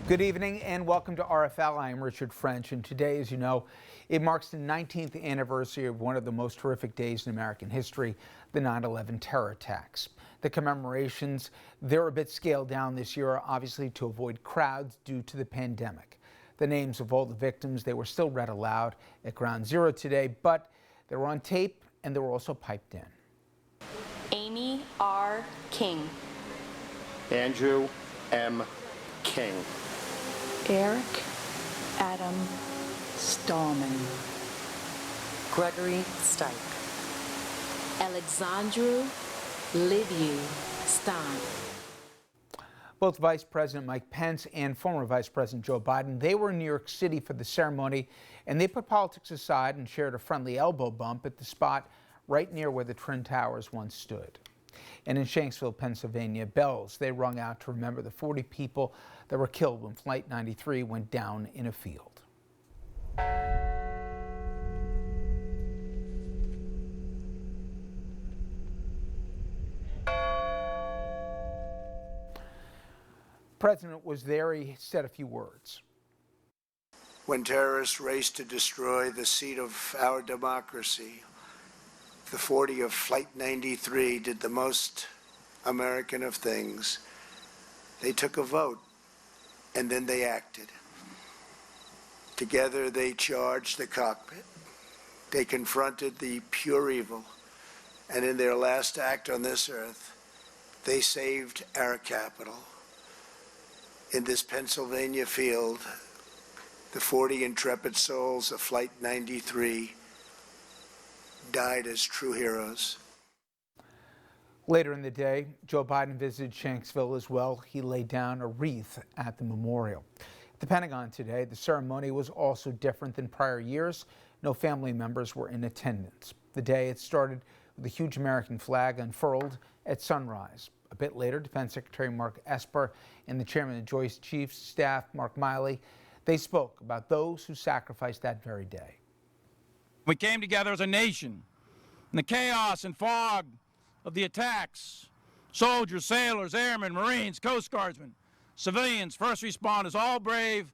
Good evening and welcome to RFL. I am Richard French, and today, as you know, it marks the 19th anniversary of one of the most horrific days in American history, the 9/11 terror attacks. The commemorations, they're a bit scaled down this year, obviously to avoid crowds due to the pandemic. The names of all the victims, they were still read aloud at Ground Zero today, but they were on tape and they were also piped in. Amy R. King. Andrew M. King. Eric Adam Stallman. Gregory Stipe. Alexandru Liviu Stein. Both Vice President Mike Pence and former Vice President Joe Biden, they were in New York City for the ceremony, and they put politics aside and shared a friendly elbow bump at the spot right near where the Twin Towers once stood. And in Shanksville, Pennsylvania, bells, they rung out to remember the 40 people that were killed when Flight 93 went down in a field. The president was there. He said a few words. When terrorists raced to destroy the seat of our democracy, the 40 of Flight 93 did the most American of things. They took a vote, and then they acted. Together, they charged the cockpit. They confronted the pure evil, and in their last act on this earth, they saved our capital. In this Pennsylvania field, the 40 intrepid souls of Flight 93 died as true heroes. Later in the day, Joe Biden visited Shanksville as well. He laid down a wreath at the memorial. At the Pentagon today, the ceremony was also different than prior years. No family members were in attendance. The day, it started with a huge American flag unfurled at sunrise. A bit later, Defense Secretary Mark Esper and the Chairman of the Joint Chiefs Staff, Mark Miley, they spoke about those who sacrificed that very day. We came together as a nation in the chaos and fog of the attacks. Soldiers, sailors, airmen, Marines, Coast Guardsmen, civilians, first responders, all brave,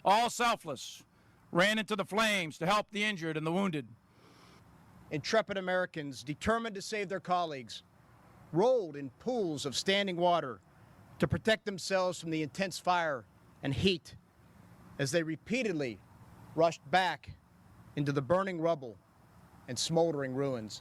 all selfless, ran into the flames to help the injured and the wounded. Intrepid Americans determined to save their colleagues rolled in pools of standing water to protect themselves from the intense fire and heat as they repeatedly rushed back into the burning rubble and smoldering ruins.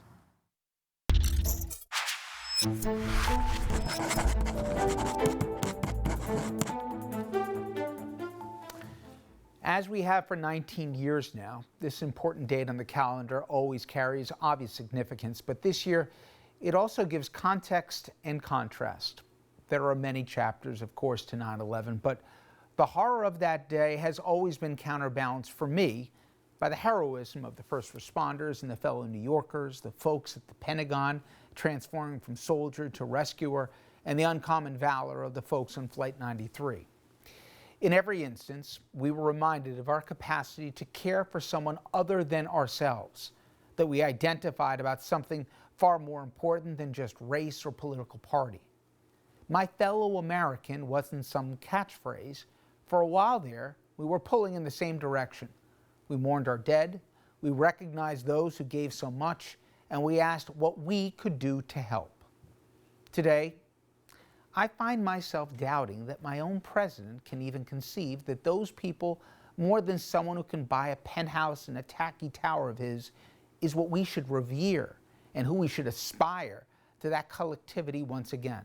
As we have for 19 years now, this important date on the calendar always carries obvious significance, but this year it also gives context and contrast. There are many chapters, of course, to 9/11, but the horror of that day has always been counterbalanced for me by the heroism of the first responders and the fellow New Yorkers, the folks at the Pentagon transforming from soldier to rescuer, and the uncommon valor of the folks on Flight 93. In every instance, we were reminded of our capacity to care for someone other than ourselves, that we identified about something far more important than just race or political party. My fellow American wasn't some catchphrase. For a while there, we were pulling in the same direction. We mourned our dead, we recognized those who gave so much, and we asked what we could do to help. Today, I find myself doubting that my own president can even conceive that those people, more than someone who can buy a penthouse in a tacky tower of his, is what we should revere and who we should aspire to that collectivity once again.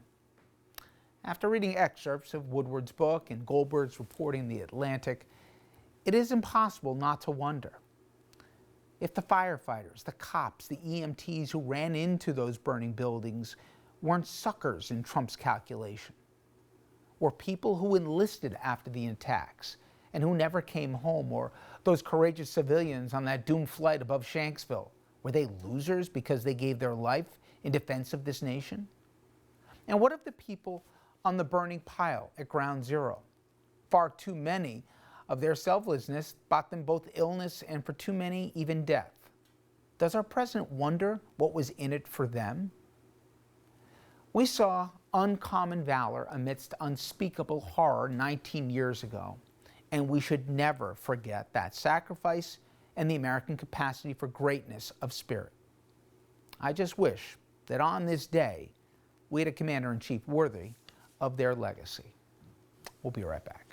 After reading excerpts of Woodward's book and Goldberg's reporting in The Atlantic, it is impossible not to wonder if the firefighters, the cops, the EMTs who ran into those burning buildings weren't suckers in Trump's calculation, or people who enlisted after the attacks and who never came home, or those courageous civilians on that doomed flight above Shanksville. Were they losers because they gave their life in defense of this nation? And what of the people on the burning pile at Ground Zero? Far too many of their selflessness bought them both illness and, for too many, even death. Does our president wonder what was in it for them? We saw uncommon valor amidst unspeakable horror 19 years ago, and we should never forget that sacrifice and the American capacity for greatness of spirit. I just wish that on this day, we had a commander-in-chief worthy of their legacy. We'll be right back.